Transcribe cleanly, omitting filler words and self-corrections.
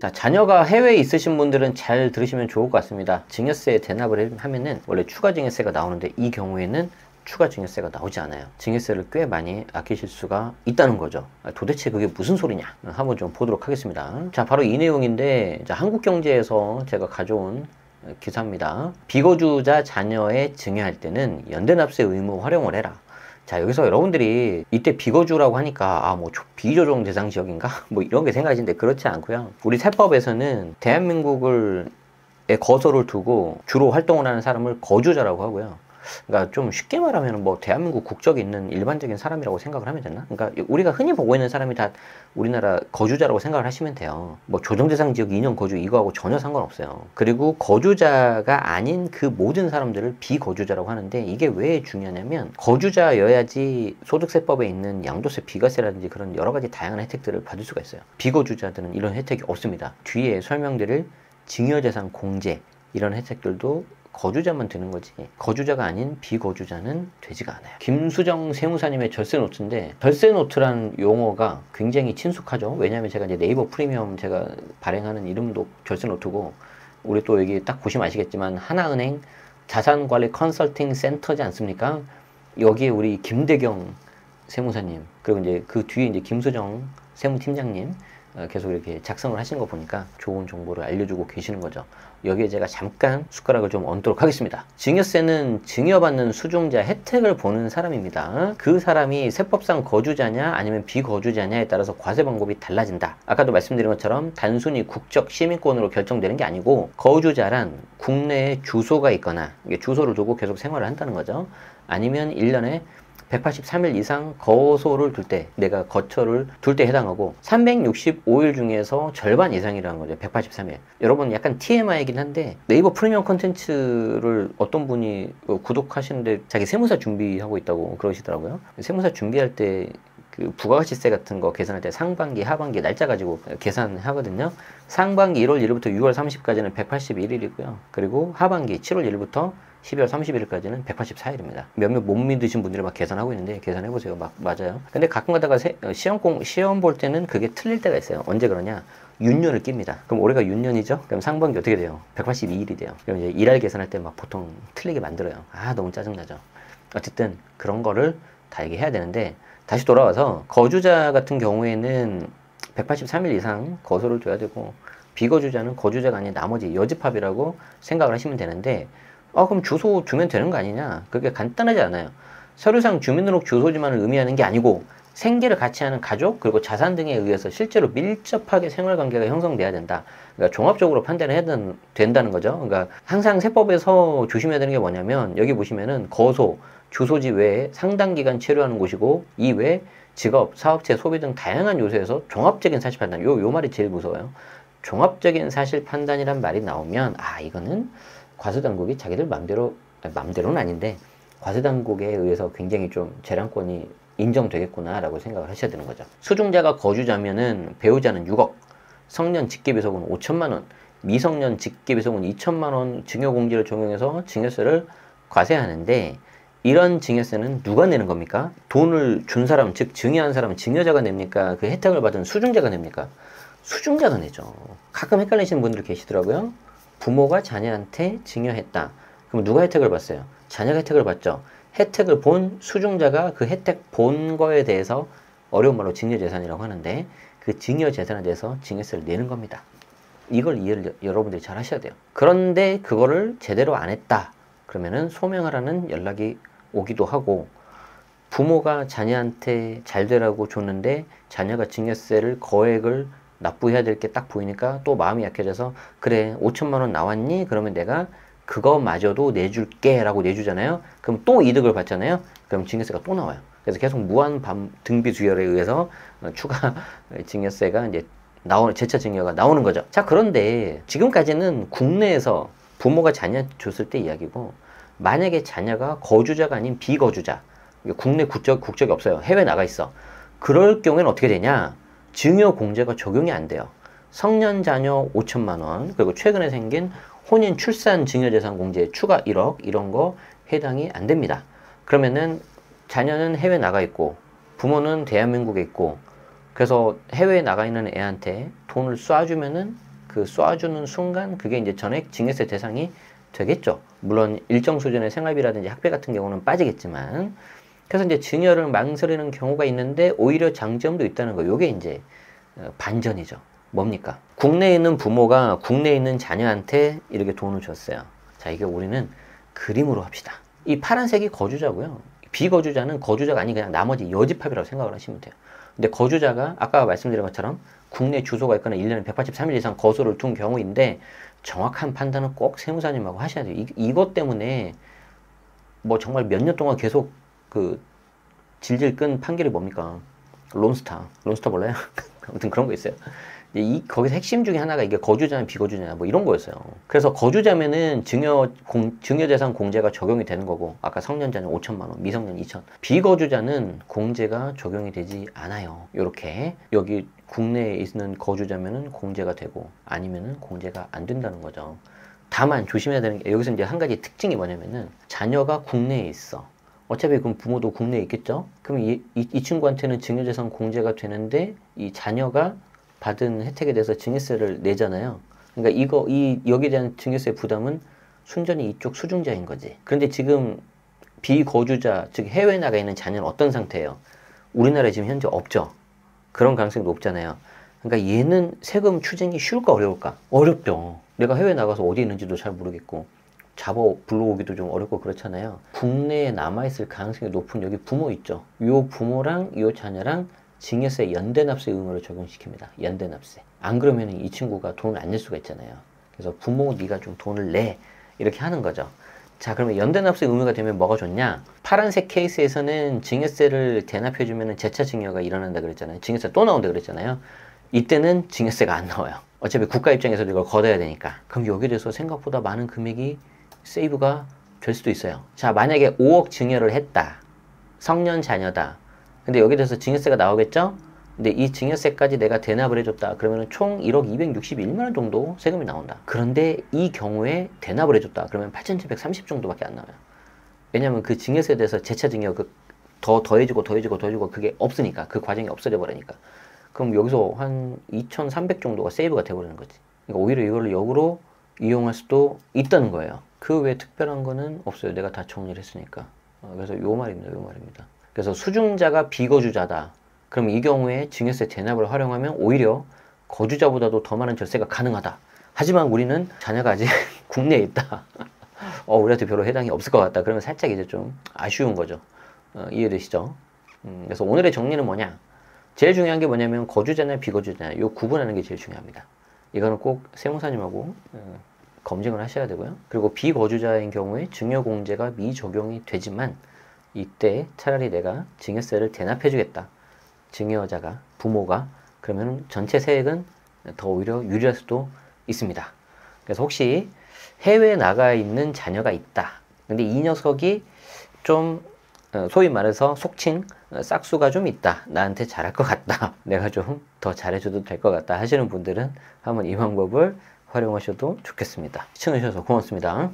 자, 자녀가 해외에 있으신 분들은 잘 들으시면 좋을 것 같습니다. 증여세 대납을 하면은 원래 추가 증여세가 나오는데 이 경우에는 추가 증여세가 나오지 않아요. 증여세를 꽤 많이 아끼실 수가 있다는 거죠. 도대체 그게 무슨 소리냐? 한번 좀 보도록 하겠습니다. 자, 바로 이 내용인데, 자, 한국경제에서 제가 가져온 기사입니다. 비거주자 자녀의 증여할 때는 연대납세 의무 활용을 해라. 자, 여기서 여러분들이 이때 비거주라고 하니까 뭐 비조정 대상 지역인가? 뭐 이런 게 생각하시는데 그렇지 않고요. 우리 세법에서는 대한민국을 거소를 두고 주로 활동을 하는 사람을 거주자라고 하고요. 그러니까 좀 쉽게 말하면 뭐 대한민국 국적이 있는 일반적인 사람이라고 생각을 하면 되나? 그러니까 우리가 흔히 보고 있는 사람이 다 우리나라 거주자라고 생각을 하시면 돼요. 뭐 조정대상 지역 2년 거주 이거하고 전혀 상관없어요. 그리고 거주자가 아닌 그 모든 사람들을 비거주자라고 하는데 이게 왜 중요하냐면 거주자여야지 소득세법에 있는 양도세, 비과세라든지 그런 여러 가지 다양한 혜택들을 받을 수가 있어요. 비거주자들은 이런 혜택이 없습니다. 뒤에 설명드릴 증여재산 공제 이런 혜택들도 거주자만 되는 거지 거주자가 아닌 비거주자는 되지가 않아요. 김수정 세무사님의 절세노트인데 절세노트라는 용어가 굉장히 친숙하죠. 왜냐하면 제가 이제 네이버 프리미엄 제가 발행하는 이름도 절세노트고 우리 또 여기 딱 보시면 아시겠지만 하나은행 자산관리 컨설팅 센터지 않습니까? 여기에 우리 김대경 세무사님 그리고 이제 그 뒤에 이제 김수정 세무팀장님 계속 이렇게 작성을 하신 거 보니까 좋은 정보를 알려주고 계시는 거죠. 여기에 제가 잠깐 숟가락을 좀 얹도록 하겠습니다. 증여세는 증여받는 수중자 혜택을 보는 사람입니다. 그 사람이 세법상 거주자냐 아니면 비거주자냐에 따라서 과세 방법이 달라진다. 아까도 말씀드린 것처럼 단순히 국적 시민권으로 결정되는 게 아니고 거주자란 국내에 주소가 있거나 주소를 두고 계속 생활을 한다는 거죠. 아니면 1년에 183일 이상 거소를 둘 때, 내가 거처를 둘 때 해당하고 365일 중에서 절반 이상이라는 거죠. 183일. 여러분 약간 TMI이긴 한데 네이버 프리미엄 콘텐츠를 어떤 분이 구독하시는데 자기 세무사 준비하고 있다고 그러시더라고요. 세무사 준비할 때 그 부가가치세 같은 거 계산할 때 상반기, 하반기 날짜 가지고 계산하거든요. 상반기 1월 1일부터 6월 30일까지는 181일이고요. 그리고 하반기 7월 1일부터 12월 31일까지는 184일입니다. 몇몇 못 믿으신 분들이 막 계산하고 있는데 계산해보세요. 맞아요. 근데 가끔 가다가 시험 볼 때는 그게 틀릴 때가 있어요. 언제 그러냐? 윤년을 낍니다. 그럼 올해가 윤년이죠? 그럼 상반기 어떻게 돼요? 182일이 돼요. 그럼 이제 일할 계산할 때 막 보통 틀리게 만들어요. 너무 짜증나죠. 어쨌든 그런 거를 다 얘기해야 되는데 다시 돌아와서 거주자 같은 경우에는 183일 이상 거소를 둬야 되고 비거주자는 거주자가 아닌 나머지 여집합이라고 생각을 하시면 되는데 그럼 주소 주면 되는 거 아니냐? 그게 간단하지 않아요. 서류상 주민등록 주소지만을 의미하는 게 아니고 생계를 같이 하는 가족 그리고 자산 등에 의해서 실제로 밀접하게 생활관계가 형성돼야 된다. 그러니까 종합적으로 판단을 해야 된다는 거죠. 그러니까 항상 세법에서 조심해야 되는 게 뭐냐면 여기 보시면은 거소, 주소지 외에 상당 기간 체류하는 곳이고 이 외에 직업, 사업체, 소비 등 다양한 요소에서 종합적인 사실 판단. 요 말이 제일 무서워요. 종합적인 사실 판단이란 말이 나오면 이거는 과세당국이 자기들 맘대로는 아닌데 과세당국에 의해서 굉장히 좀 재량권이 인정되겠구나 라고 생각을 하셔야 되는 거죠. 수중자가 거주자면은 배우자는 6억, 성년 직계비속은 5천만 원, 미성년 직계비속은 2천만 원 증여공제를 적용해서 증여세를 과세하는데 이런 증여세는 누가 내는 겁니까? 돈을 준 사람, 즉 증여한 사람은 증여자가 냅니까? 그 혜택을 받은 수중자가 냅니까? 수중자가 내죠. 가끔 헷갈리시는 분들이 계시더라고요. 부모가 자녀한테 증여했다. 그럼 누가 혜택을 봤어요? 자녀가 혜택을 받죠. 혜택을 본 수중자가 그 혜택 본 거에 대해서 어려운 말로 증여재산이라고 하는데 그 증여재산에 대해서 증여세를 내는 겁니다. 이걸 이해를 여러분들이 잘 하셔야 돼요. 그런데 그거를 제대로 안 했다. 그러면은 소명하라는 연락이 오기도 하고 부모가 자녀한테 잘 되라고 줬는데 자녀가 증여세를 거액을 납부해야 될 게 딱 보이니까 또 마음이 약해져서 그래 5천만 원 나왔니? 그러면 내가 그거마저도 내줄게 라고 내주잖아요. 그럼 또 이득을 받잖아요. 그럼 증여세가 또 나와요. 그래서 계속 무한 등비 수열에 의해서 추가 증여세가 이제 재차 증여가 나오는 거죠. 자, 그런데 지금까지는 국내에서 부모가 자녀한테 줬을 때 이야기고 만약에 자녀가 거주자가 아닌 비거주자 국내 국적이 없어요. 해외 나가 있어. 그럴 경우에는 어떻게 되냐? 증여 공제가 적용이 안 돼요. 성년 자녀 5천만 원 그리고 최근에 생긴 혼인 출산 증여재산 공제 추가 1억 이런 거 해당이 안 됩니다. 그러면은 자녀는 해외 나가 있고 부모는 대한민국에 있고 그래서 해외에 나가 있는 애한테 돈을 쏴주면은 그 쏴주는 순간 그게 이제 전액 증여세 대상이 되겠죠. 물론 일정 수준의 생활비라든지 학비 같은 경우는 빠지겠지만, 그래서 이제 증여를 망설이는 경우가 있는데 오히려 장점도 있다는 거. 요게 이제 반전이죠. 뭡니까? 국내에 있는 부모가 국내에 있는 자녀한테 이렇게 돈을 줬어요. 자, 이게 우리는 그림으로 합시다. 이 파란색이 거주자고요. 비거주자는 거주자가 아닌 그냥 나머지 여집합이라고 생각을 하시면 돼요. 근데 거주자가 아까 말씀드린 것처럼 국내 주소가 있거나 1년에 183일 이상 거소를 둔 경우인데, 정확한 판단은 꼭 세무사님하고 하셔야 돼요. 이것 때문에 뭐 정말 몇 년 동안 계속 그 질질 끈 판결이 뭡니까? 론스타 몰라요? 아무튼 그런 거 있어요. 거기서 핵심 중에 하나가 이게 거주자냐 비거주자냐 뭐 이런 거였어요. 그래서 거주자면은 증여재산 공제가 적용이 되는 거고, 아까 성년자는 5천만 원, 미성년 2천. 비거주자는 공제가 적용이 되지 않아요. 요렇게 여기 국내에 있는 거주자면은 공제가 되고 아니면은 공제가 안 된다는 거죠. 다만 조심해야 되는 게, 여기서 이제 한 가지 특징이 뭐냐면은 자녀가 국내에 있어. 어차피 그럼 부모도 국내에 있겠죠? 그럼 이 친구한테는 증여재산 공제가 되는데 이 자녀가 받은 혜택에 대해서 증여세를 내잖아요. 그러니까 여기에 대한 증여세 부담은 순전히 이쪽 수중자인 거지. 그런데 지금 비거주자, 즉 해외에 나가 있는 자녀는 어떤 상태예요? 우리나라에 지금 현재 없죠. 그런 가능성이 높잖아요. 그러니까 얘는 세금 추징이 쉬울까 어려울까? 어렵죠. 내가 해외에 나가서 어디 있는지도 잘 모르겠고 잡아 불러오기도 좀 어렵고 그렇잖아요. 국내에 남아있을 가능성이 높은 여기 부모 있죠. 요 부모랑 요 자녀랑 증여세 연대납세 의무를 적용시킵니다. 연대납세. 안 그러면 이 친구가 돈을 안 낼 수가 있잖아요. 그래서 부모 네가 좀 돈을 내, 이렇게 하는 거죠. 자, 그러면 연대납세 의무가 되면 뭐가 좋냐? 파란색 케이스에서는 증여세를 대납해주면 재차 증여가 일어난다 그랬잖아요. 증여세 또 나온다 그랬잖아요. 이때는 증여세가 안 나와요. 어차피 국가 입장에서도 이걸 걷어야 되니까. 그럼 여기에 대해서 생각보다 많은 금액이 세이브가 될 수도 있어요. 자, 만약에 5억 증여를 했다. 성년 자녀다. 근데 여기에 대해서 증여세가 나오겠죠? 근데 이 증여세까지 내가 대납을 해줬다. 그러면 총 1억 261만 원 정도 세금이 나온다. 그런데 이 경우에 대납을 해줬다. 그러면 8,730 정도밖에 안 나와요. 왜냐면 그 증여세에 대해서 재차 증여 더해지고 그게 없으니까. 그 과정이 없어져 버리니까. 그럼 여기서 한 2,300 정도가 세이브가 돼버리는 거지. 그러니까 오히려 이걸 역으로 이용할 수도 있다는 거예요. 그 외에 특별한 거는 없어요. 내가 다 정리를 했으니까. 그래서 요 말입니다. 그래서 수중자가 비거주자다. 그럼 이 경우에 증여세 대납을 활용하면 오히려 거주자보다도 더 많은 절세가 가능하다. 하지만 우리는 자녀가 아직 국내에 있다. 우리한테 별로 해당이 없을 것 같다. 그러면 살짝 이제 좀 아쉬운 거죠. 이해되시죠? 그래서 오늘의 정리는 뭐냐? 제일 중요한 게 뭐냐면 거주자냐 비거주자냐 요 구분하는 게 제일 중요합니다. 이거는 꼭 세무사님하고 검증을 하셔야 되고요. 그리고 비거주자인 경우에 증여공제가 미적용이 되지만 이때 차라리 내가 증여세를 대납해주겠다. 증여자가, 부모가. 그러면 전체 세액은 더 오히려 유리할 수도 있습니다. 그래서 혹시 해외에 나가 있는 자녀가 있다. 근데 이 녀석이 좀 소위 말해서 속칭 싹수가 좀 있다. 나한테 잘할 것 같다. 내가 좀 더 잘해줘도 될 것 같다 하시는 분들은 한번 이 방법을 활용하셔도 좋겠습니다. 시청해주셔서 고맙습니다.